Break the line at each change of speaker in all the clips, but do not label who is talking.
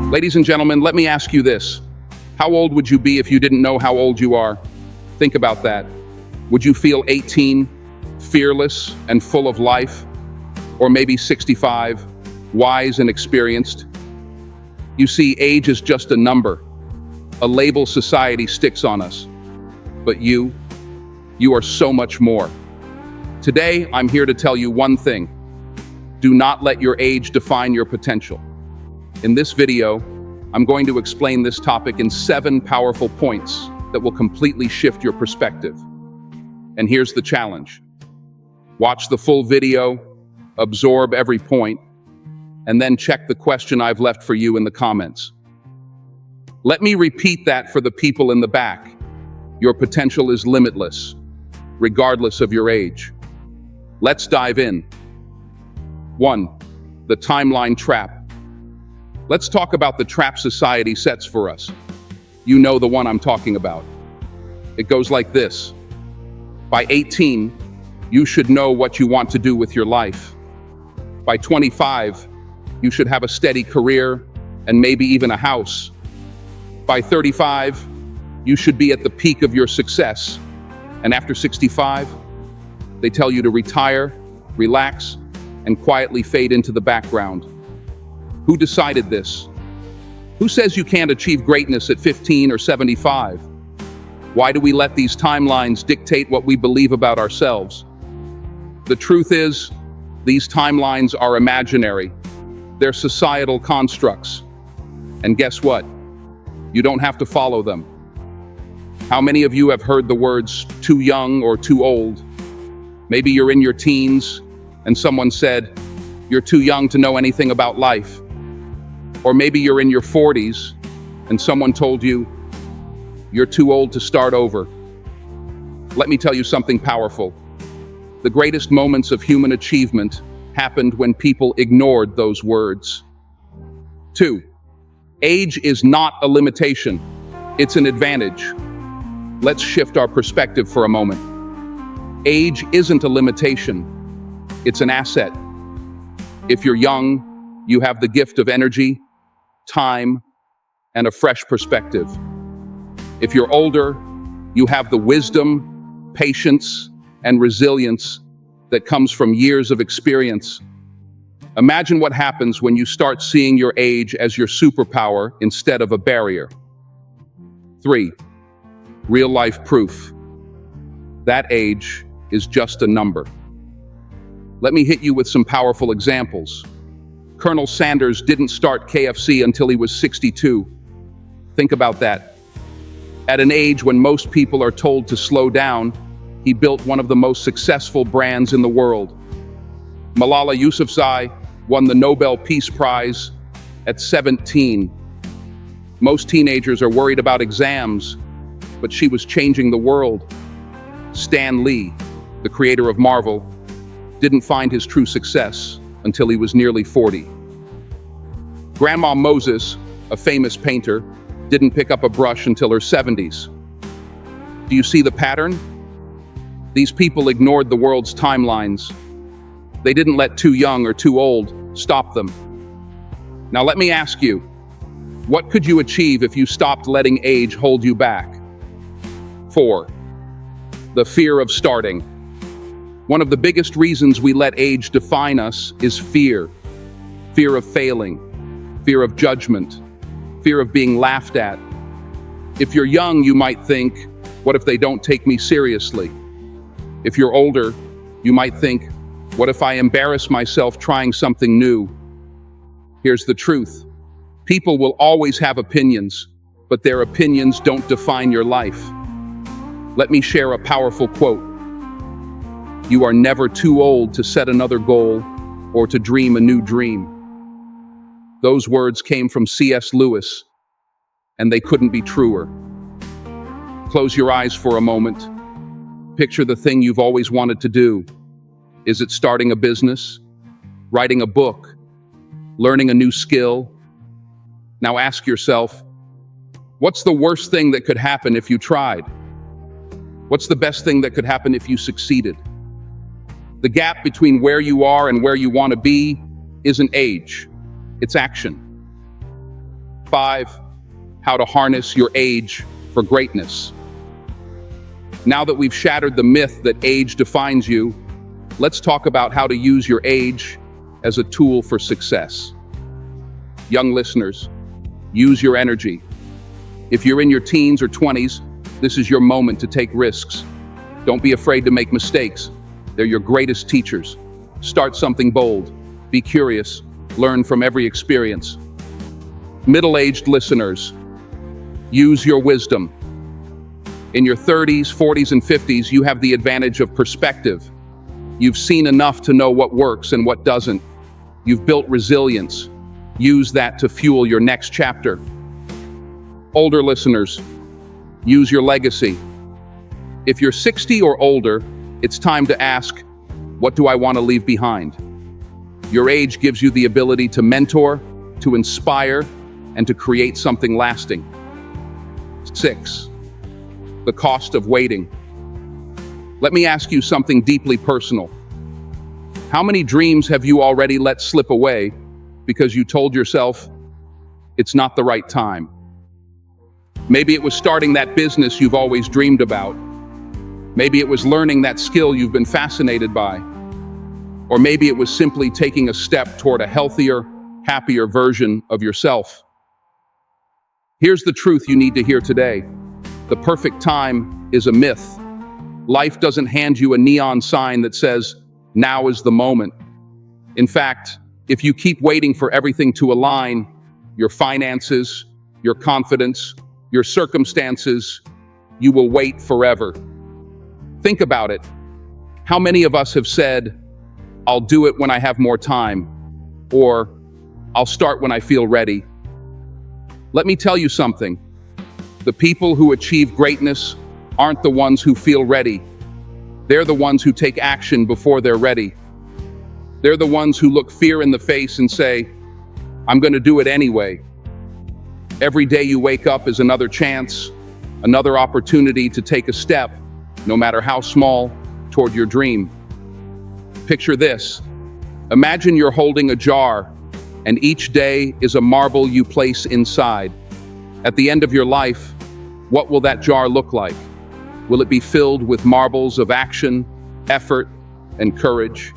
Ladies and gentlemen, let me ask you this. How old would you be if you didn't know how old you are? Think about that. Would you feel 18, fearless and full of life? Or maybe 65, wise and experienced? You see, age is just a number, a label society sticks on us. But you are so much more. Today, I'm here to tell you one thing. Do not let your age define your potential. In this video, I'm going to explain this topic in 7 powerful points that will completely shift your perspective. And here's the challenge. Watch the full video, absorb every point, and then check the question I've left for you in the comments. Let me repeat that for the people in the back. Your potential is limitless, regardless of your age. Let's dive in. 1. The timeline trap. Let's talk about the trap society sets for us. You know the one I'm talking about. It goes like this. By 18, you should know what you want to do with your life. By 25, you should have a steady career and maybe even a house. By 35, you should be at the peak of your success. And after 65, they tell you to retire, relax, and quietly fade into the background. Who decided this? Who says you can't achieve greatness at 15 or 75? Why do we let these timelines dictate what we believe about ourselves? The truth is, these timelines are imaginary. They're societal constructs. And guess what? You don't have to follow them. How many of you have heard the words too young or too old? Maybe you're in your teens and someone said, you're too young to know anything about life. Or maybe you're in your 40s and someone told you, you're too old to start over. Let me tell you something powerful. The greatest moments of human achievement happened when people ignored those words. 2. Age is not a limitation. It's an advantage. Let's shift our perspective for a moment. Age isn't a limitation. It's an asset. If you're young, you have the gift of energy, time, and a fresh perspective. If you're older, you have the wisdom, patience, and resilience that comes from years of experience. Imagine what happens when you start seeing your age as your superpower instead of a barrier. 3. Real-life proof. That age is just a number. Let me hit you with some powerful examples. Colonel Sanders didn't start KFC until he was 62. Think about that. At an age when most people are told to slow down, he built one of the most successful brands in the world. Malala Yousafzai won the Nobel Peace Prize at 17. Most teenagers are worried about exams, but she was changing the world. Stan Lee, the creator of Marvel, didn't find his true success until he was nearly 40. Grandma Moses, a famous painter, didn't pick up a brush until her 70s. Do you see the pattern? These people ignored the world's timelines. They didn't let too young or too old stop them. Now let me ask you, what could you achieve if you stopped letting age hold you back? 4. The fear of starting. One of the biggest reasons we let age define us is fear. Fear of failing, fear of judgment, fear of being laughed at. If you're young, you might think, what if they don't take me seriously? If you're older, you might think, what if I embarrass myself trying something new? Here's the truth. People will always have opinions, but their opinions don't define your life. Let me share a powerful quote. You are never too old to set another goal or to dream a new dream. Those words came from C.S. Lewis, and they couldn't be truer. Close your eyes for a moment. Picture the thing you've always wanted to do. Is it starting a business? Writing a book? Learning a new skill? Now ask yourself, what's the worst thing that could happen if you tried? What's the best thing that could happen if you succeeded? The gap between where you are and where you want to be isn't age, it's action. 5. How to harness your age for greatness. Now that we've shattered the myth that age defines you, let's talk about how to use your age as a tool for success. Young listeners, use your energy. If you're in your teens or 20s, this is your moment to take risks. Don't be afraid to make mistakes. They're your greatest teachers. Start something bold. Be curious. Learn from every experience. Middle-aged listeners, use your wisdom. In your 30s, 40s, and 50s, you have the advantage of perspective. You've seen enough to know what works and what doesn't. You've built resilience. Use that to fuel your next chapter. Older listeners, use your legacy. If you're 60 or older, it's time to ask, what do I want to leave behind? Your age gives you the ability to mentor, to inspire, and to create something lasting. 6. The cost of waiting. Let me ask you something deeply personal. How many dreams have you already let slip away because you told yourself it's not the right time? Maybe it was starting that business you've always dreamed about. Maybe it was learning that skill you've been fascinated by. Or maybe it was simply taking a step toward a healthier, happier version of yourself. Here's the truth you need to hear today. The perfect time is a myth. Life doesn't hand you a neon sign that says, now is the moment. In fact, if you keep waiting for everything to align, your finances, your confidence, your circumstances, you will wait forever. Think about it. How many of us have said, I'll do it when I have more time, or I'll start when I feel ready? Let me tell you something. The people who achieve greatness aren't the ones who feel ready. They're the ones who take action before they're ready. They're the ones who look fear in the face and say, I'm going to do it anyway. Every day you wake up is another chance, another opportunity to take a step, no matter how small, toward your dream. Picture this. Imagine you're holding a jar, and each day is a marble you place inside. At the end of your life, what will that jar look like? Will it be filled with marbles of action, effort, and courage?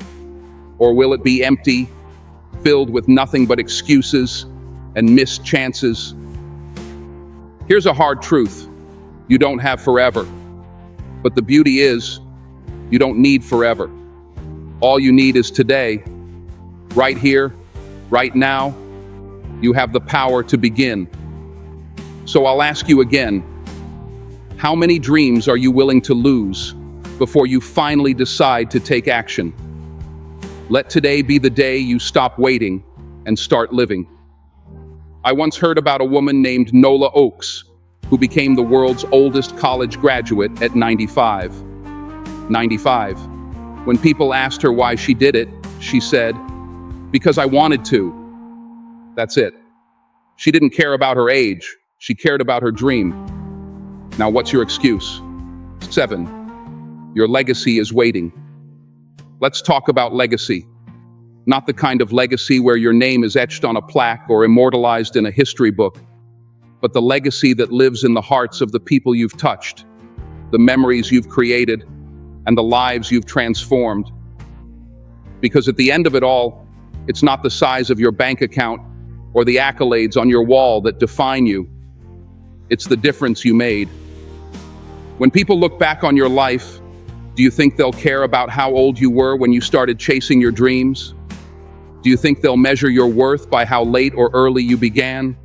Or will it be empty, filled with nothing but excuses and missed chances? Here's a hard truth. You don't have forever. But the beauty is, you don't need forever. All you need is today. Right here, right now, you have the power to begin. So I'll ask you again, how many dreams are you willing to lose before you finally decide to take action? Let today be the day you stop waiting and start living. I once heard about a woman named Nola Oakes, who became the world's oldest college graduate at 95. 95. When people asked her why she did it, she said, because I wanted to. That's it. She didn't care about her age. She cared about her dream. Now, what's your excuse? 7. Your legacy is waiting. Let's talk about legacy. Not the kind of legacy where your name is etched on a plaque or immortalized in a history book, but the legacy that lives in the hearts of the people you've touched, the memories you've created, and the lives you've transformed. Because at the end of it all, it's not the size of your bank account or the accolades on your wall that define you. It's the difference you made. When people look back on your life, do you think they'll care about how old you were when you started chasing your dreams? Do you think they'll measure your worth by how late or early you began?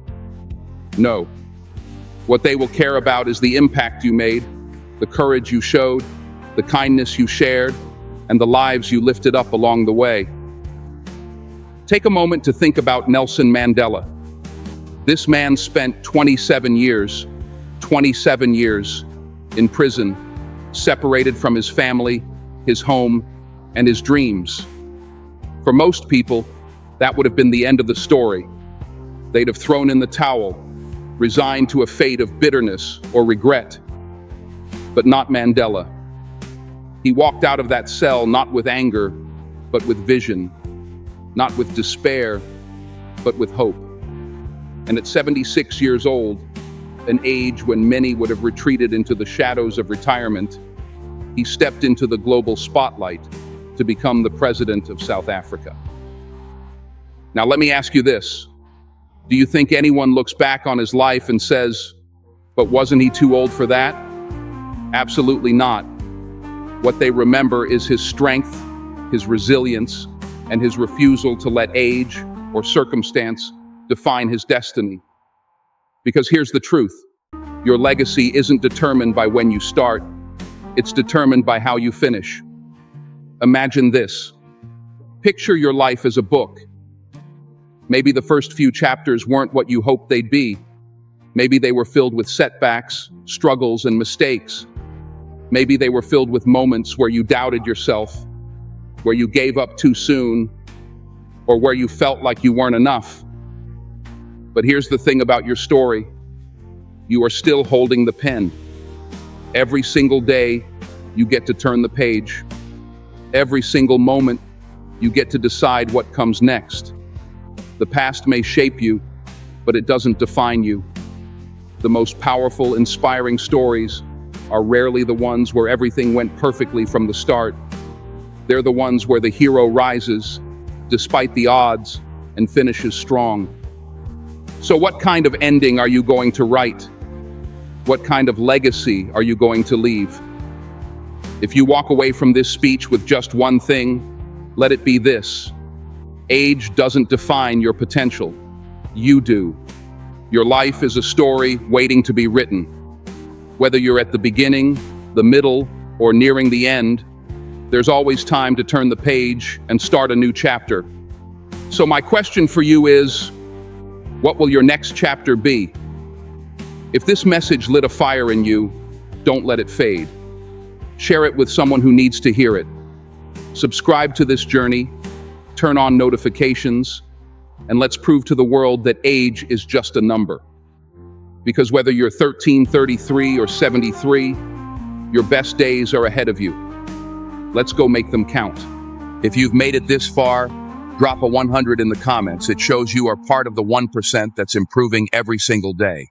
No. What they will care about is the impact you made, the courage you showed, the kindness you shared, and the lives you lifted up along the way. Take a moment to think about Nelson Mandela. This man spent 27 years in prison, separated from his family, his home, and his dreams. For most people, that would have been the end of the story. They'd have thrown in the towel, resigned to a fate of bitterness or regret. But not Mandela. He walked out of that cell not with anger, but with vision, not with despair, but with hope. And at 76 years old, an age when many would have retreated into the shadows of retirement, he stepped into the global spotlight to become the president of South Africa. Now, let me ask you this. Do you think anyone looks back on his life and says, but wasn't he too old for that? Absolutely not. What they remember is his strength, his resilience, and his refusal to let age or circumstance define his destiny. Because here's the truth. Your legacy isn't determined by when you start. It's determined by how you finish. Imagine this. Picture your life as a book. Maybe the first few chapters weren't what you hoped they'd be. Maybe they were filled with setbacks, struggles, and mistakes. Maybe they were filled with moments where you doubted yourself, where you gave up too soon, or where you felt like you weren't enough. But here's the thing about your story. You are still holding the pen. Every single day, you get to turn the page. Every single moment, you get to decide what comes next. The past may shape you, but it doesn't define you. The most powerful, inspiring stories are rarely the ones where everything went perfectly from the start. They're the ones where the hero rises, despite the odds, and finishes strong. So what kind of ending are you going to write? What kind of legacy are you going to leave? If you walk away from this speech with just one thing, let it be this. Age doesn't define your potential. You do. Your life is a story waiting to be written. Whether you're at the beginning, the middle, or nearing the end, there's always time to turn the page and start a new chapter. So my question for you is, what will your next chapter be? If this message lit a fire in you, don't let it fade. Share it with someone who needs to hear it. Subscribe to this journey, turn on notifications, and let's prove to the world that age is just a number. Because whether you're 13, 33, or 73, your best days are ahead of you. Let's go make them count. If you've made it this far, drop a 100 in the comments. It shows you are part of the 1% that's improving every single day.